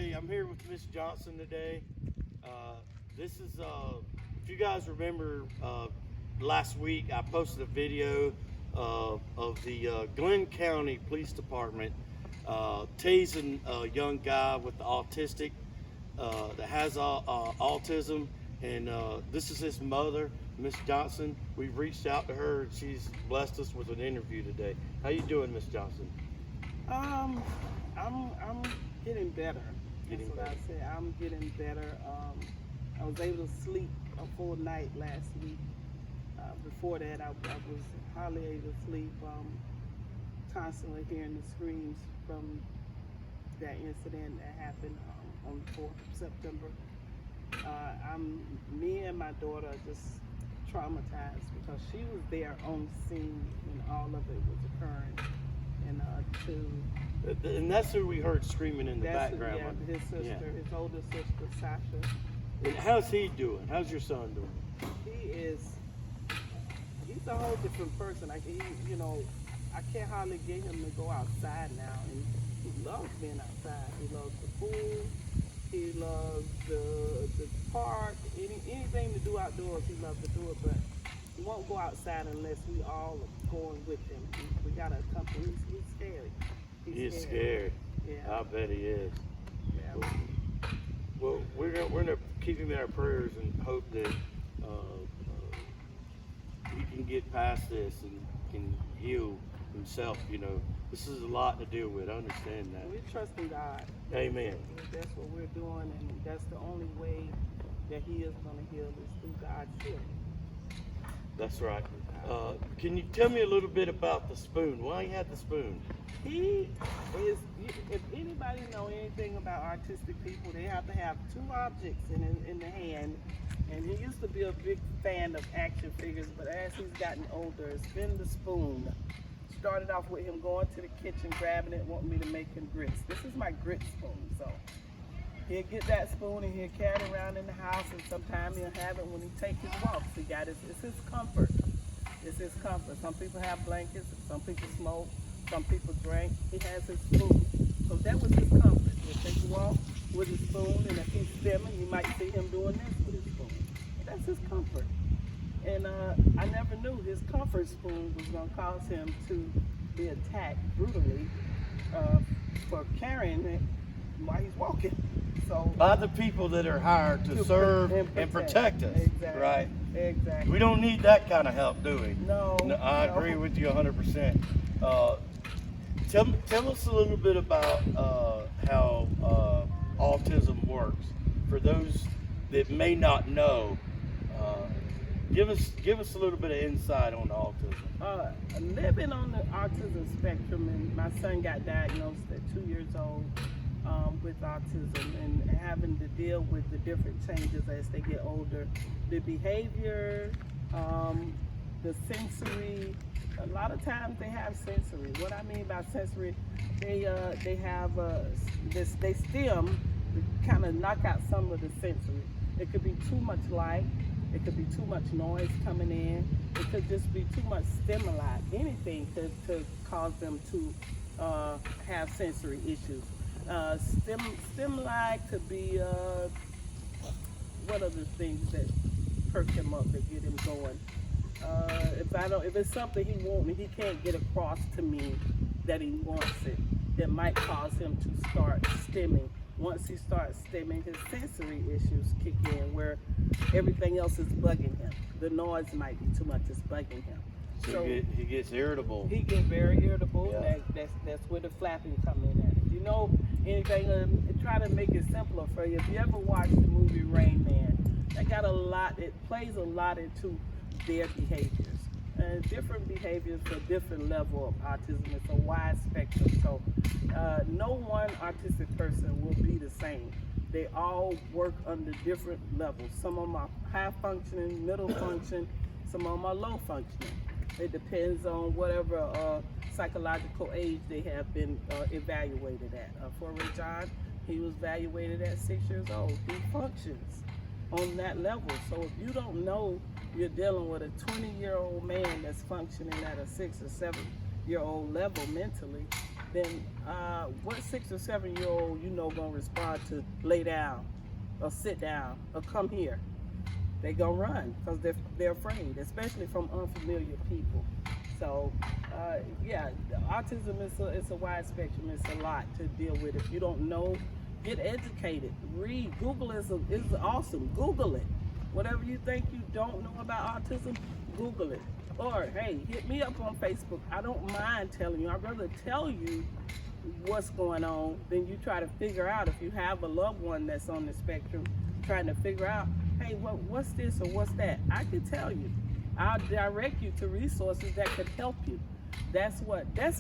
Okay, I'm here with Miss Johnson today. This is, if you guys remember, last week I posted a video of the Glynn County Police Department tasing a young guy with the autistic that has autism, and this is his mother, Miss Johnson. We've reached out to her, and she's blessed us with an interview today. How you doing, Miss Johnson? I'm getting better. That's what I say. I'm getting better. I was able to sleep a full night last week. Before that, I was hardly able to sleep. Constantly hearing the screams from that incident that happened on the 4th of September. Me and my daughter are just traumatized because she was there on scene when all of it was occurring. And that's who we heard screaming in the background. Yeah, his sister, his older sister, Sasha. And how's he doing? How's your son doing? He's a whole different person. Like I can't hardly get him to go outside now, and he loves being outside. He loves the pool. He loves the park. Anything to do outdoors, he loves to do it. But he won't go outside unless we all are going with him. We got to accompany. He's scared. He's scared. Yeah. I bet he is. Yeah. Well, we're gonna keep him in our prayers and hope that he can get past this and can heal himself. You know, this is a lot to deal with. I understand that. We trust in God. Amen. That's what we're doing, and that's the only way that He is going to heal is through God's healing. That's right. Can you tell me a little bit about the spoon? Why he had the spoon? He is, if anybody know anything about autistic people, they have to have two objects in the hand. And he used to be a big fan of action figures, but as he's gotten older, it's been the spoon. Started off with him going to the kitchen, grabbing it, wanting me to make him grits. This is my grit spoon, so he'll get that spoon and he'll carry it around in the house, and sometimes he'll have it when he takes his walks. It's his comfort. It's his comfort. Some people have blankets, some people smoke, some people drink. He has his spoon. So that was his comfort. He'll take a walk with his spoon, and if he's stimming, you might see him doing this with his spoon. That's his comfort. And I never knew his comfort spoon was going to cause him to be attacked brutally for carrying it while he's walking. So by the people that are hired to serve and protect us. Exactly. Right? Exactly. We don't need that kind of help, do we? No. I agree with you 100%. Tell us a little bit about how autism works. For those that may not know, give us a little bit of insight on autism. Living on the autism spectrum, and my son got diagnosed at 2 years old with autism, and having to deal with the different changes as they get older, the behavior, the sensory. A lot of times they have sensory. What I mean by sensory, they have they stim to kind of knock out some of the sensory. It could be too much light. It could be too much noise coming in. It could just be too much stimuli. Anything to cause them to have sensory issues. Stimuli could be what are the things that perk him up, that get him going. If it's something he wants and he can't get across to me that he wants it, that might cause him to start stimming. Once he starts stimming, his sensory issues kick in, where everything else is bugging him. The noise might be too much, it's bugging him. So he gets irritable. He gets very irritable. Yeah. That's where the flapping come in at. If you know anything, try to make it simpler for you. If you ever watched the movie Rain Man, that got a lot. It plays a lot into their behaviors. Different behaviors for different level of autism. It's a wide spectrum. So no one autistic person will be the same. They all work under different levels. Some of them are high functioning, middle function, some of them are low functioning. It depends on whatever psychological age they have been evaluated at. For Rajon, he was evaluated at 6 years old. He functions on that level. So if you don't know you're dealing with a 20-year-old man that's functioning at a 6 or 7-year-old level mentally, then what 6 or 7 year old gonna respond to lay down or sit down or come here? They gonna run because they're afraid, especially from unfamiliar people. So yeah, autism is a wide spectrum. It's a lot to deal with. If you don't know, get educated. Read. Google is awesome. Google it. Whatever you think you don't know about autism, Google it. Or hey, hit me up on Facebook. I don't mind telling you. I'd rather tell you what's going on than you try to figure out. If you have a loved one that's on the spectrum, trying to figure out, hey, what's this or what's that? I can tell you. I'll direct you to resources that could help you. That's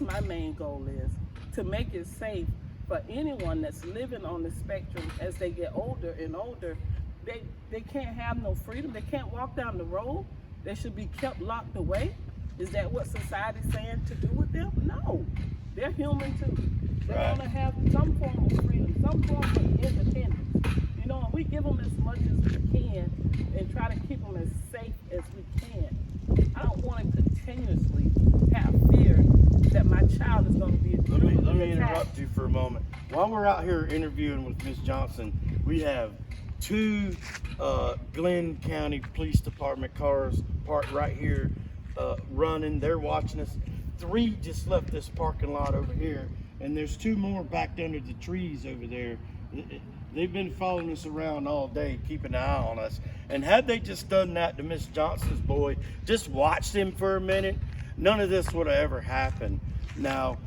my main goal is to make it safe for anyone that's living on the spectrum. As they get older and older, they can't have no freedom. They can't walk down the road. They should be kept locked away. Is that what society's saying to do with them? No, they're human too. They want to have some form of freedom, some form of independence. And we give them as much as we can and try to keep them as safe as we can. I don't want to continuously have fear that my child is going to be Let me interrupt you for a moment. While we're out here interviewing with Ms. Johnson, we have 2 Glynn County Police Department cars parked right here running. They're watching us. 3 just left this parking lot over here, and there's 2 more backed under the trees over there. They've been following us around all day, keeping an eye on us. And had they just done that to Miss Johnson's boy, just watched him for a minute, none of this would have ever happened. Now,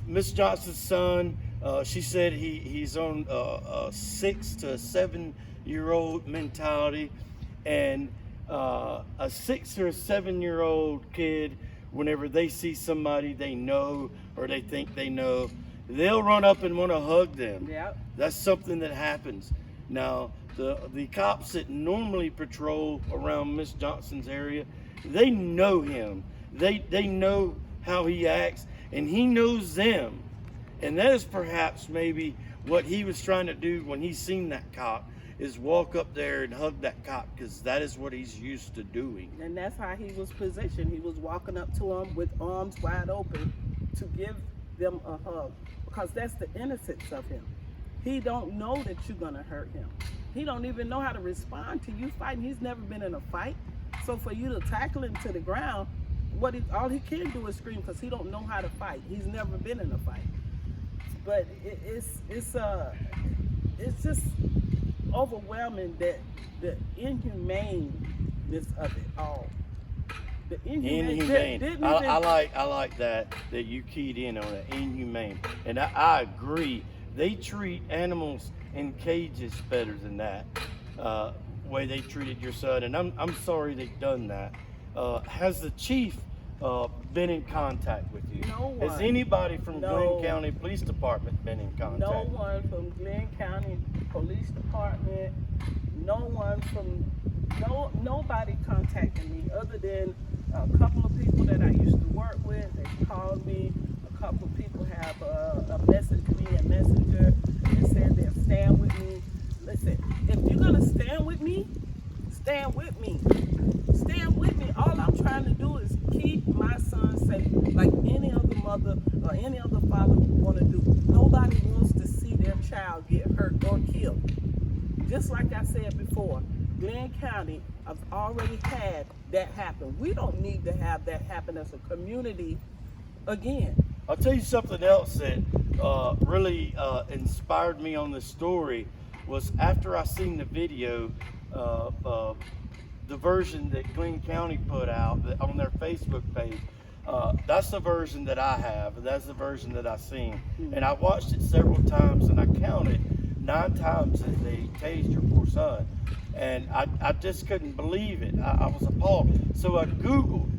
Miss Johnson's son, she said he's on a 6 to 7 year old mentality, and a 6 or 7 year old kid, whenever they see somebody they know or they think they know, they'll run up and want to hug them. Yep. That's something that happens. Now, the cops that normally patrol around Miss Johnson's area, they know him. They know how he acts, and he knows them. And that is perhaps maybe what he was trying to do when he seen that cop, is walk up there and hug that cop, because that is what he's used to doing. And that's how he was positioned. He was walking up to them with arms wide open to give them a hug, because that's the innocence of him. He don't know that you're gonna hurt him. He don't even know how to respond to you fighting. He's never been in a fight. So for you to tackle him to the ground, all he can do is scream, because he don't know how to fight. He's never been in a fight. But it's just overwhelming that the inhumaneness of it all. The inhumane. I like that you keyed in on it. Inhumane, and I agree. They treat animals in cages better than that. Way they treated your son, and I'm sorry they've done that. Has the chief been in contact with you? No one. Has anybody from Glynn County Police Department been in contact? No one from Glynn County Police Department. Nobody contacted me other than a couple of people that I used to work with. They called me. A couple of people have messaged me, a messenger, and said they'll stand with me. Listen, if you're gonna stand with me, stand with me. Stand with me. All I'm trying to do is keep my son safe, like any other mother or any other father would want to do. Nobody wants to see their child get hurt or killed. Just like I said before, Glynn County, I've already had that happen. We don't need to have that happen as a community again. I'll tell you something else that really inspired me on this story was after I seen the video, the version that Glynn County put out on their Facebook page. That's the version that I have, and that's the version that I seen. And I watched it several times, and I counted 9 times that they tased your poor son. And I just couldn't believe it. I was appalled. So I Googled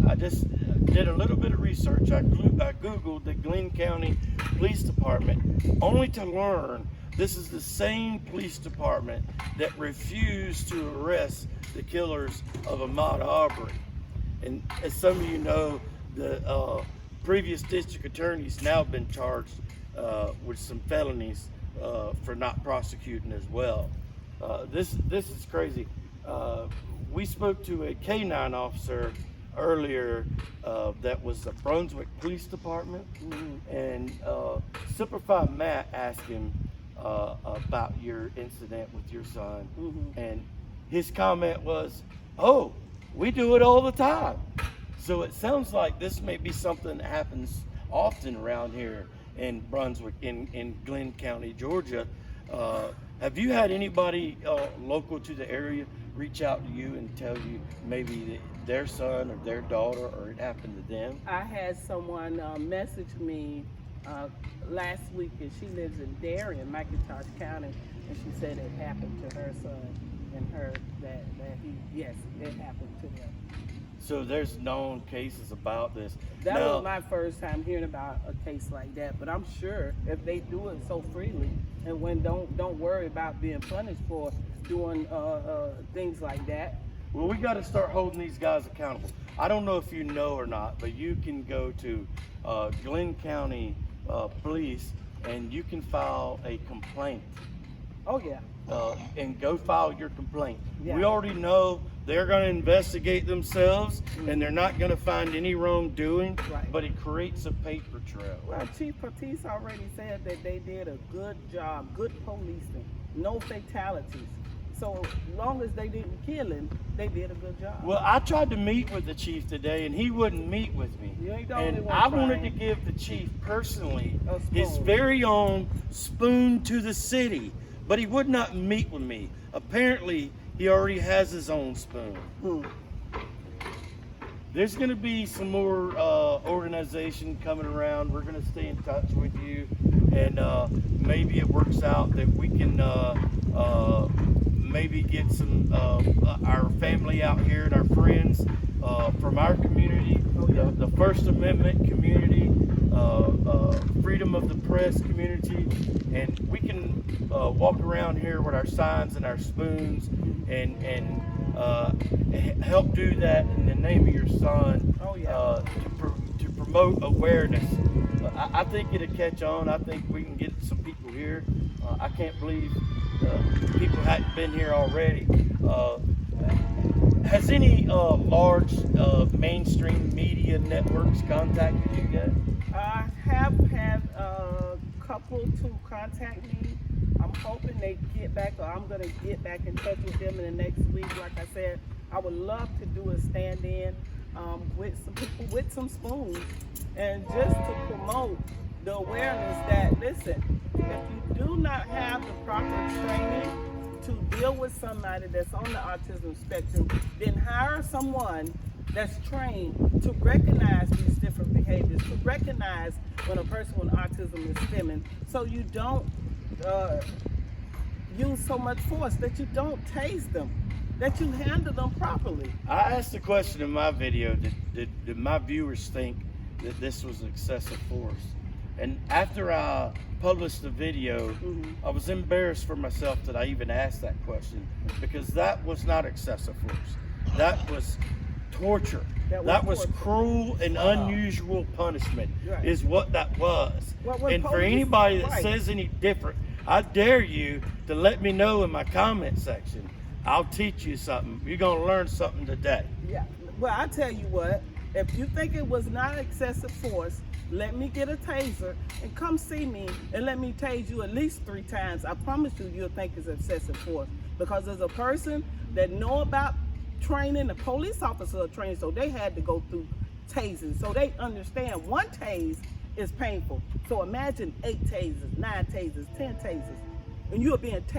I just did a little bit of research. I Googled the Glynn County Police Department, only to learn this is the same police department that refused to arrest the killers of Ahmuad Arbery. And as some of you know, the previous district attorney's now been charged with some felonies for not prosecuting as well. This is crazy. We spoke to a K-9 officer earlier that was the Brunswick Police Department, and Semper Fi Mat asked him about your incident with your son, and his comment was, "Oh, we do it all the time." So it sounds like this may be something that happens often around here in Brunswick, in Glynn County, Georgia. Have you had anybody local to the area reach out to you and tell you maybe their son or their daughter, or it happened to them? I had someone message me last week, and she lives in Darien, McIntosh County, and she said it happened to her son, and yes, it happened to them. So there's known cases about this. That now, was my first time hearing about a case like that, but I'm sure if they do it so freely, and when don't worry about being punished for doing things like that. well, we got to start holding these guys accountable. I don't know if you know or not, but you can go to Glynn County Police and you can file a complaint. Oh yeah. And go file your complaint. Yeah. We already know they're going to investigate themselves, and they're not going to find any wrongdoing, Right. but it creates a paper trail. Well, Chief Patrice already said that they did a good job, good policing, no fatalities. So long as they didn't kill him, they did a good job. Well, I tried to meet with the chief today, and he wouldn't meet with me. You ain't the only And one I wanted to trying. give the chief personally A his spoon. very own spoon to the city, but he would not meet with me. Apparently, he already has his own spoon. There's going to be some more organization coming around. We're going to stay in touch with you, and maybe it works out that we can maybe get some our family out here and our friends from our community, the First Amendment community, freedom of the press community, and we can walk around here with our signs and our spoons and help do that in the name of your son. Oh, yeah. To promote awareness. I think it'll catch on. I think we can get some people here. I can't believe people hadn't been here already. Has any large mainstream media networks contacted you yet? I have had a couple to contact me. I'm hoping they get back, or I'm going to get back in touch with them in the next week. Like I said, I would love to do a stand-in with some people with some spoons, and just to promote the awareness that, listen, if you do not have the proper training to deal with somebody that's on the autism spectrum, then hire someone that's trained to recognize these different behaviors, to recognize when a person with autism is stemming, so you don't use so much force, that you don't tase them, that you handle them properly. I asked a question in my video, did my viewers think that this was excessive force? And after I published the video, I was embarrassed for myself that I even asked that question, because that was not excessive force. That was torture. That was cruel and unusual punishment, Right. is what that was. Well, when And for police- anybody that right. says any different, I dare you to let me know in my comment section. I'll teach you something. You're going to learn something today. Yeah. Well, I tell you what, if you think it was not excessive force, let me get a taser and come see me and let me tase you at least 3 times. I promise you, you'll think it's excessive force. Because as a person that know about training, the police officers are trained, so they had to go through tasing. So they understand one tase is painful. So imagine 8 tasers, 9 tasers, 10 tasers, and you're being tased.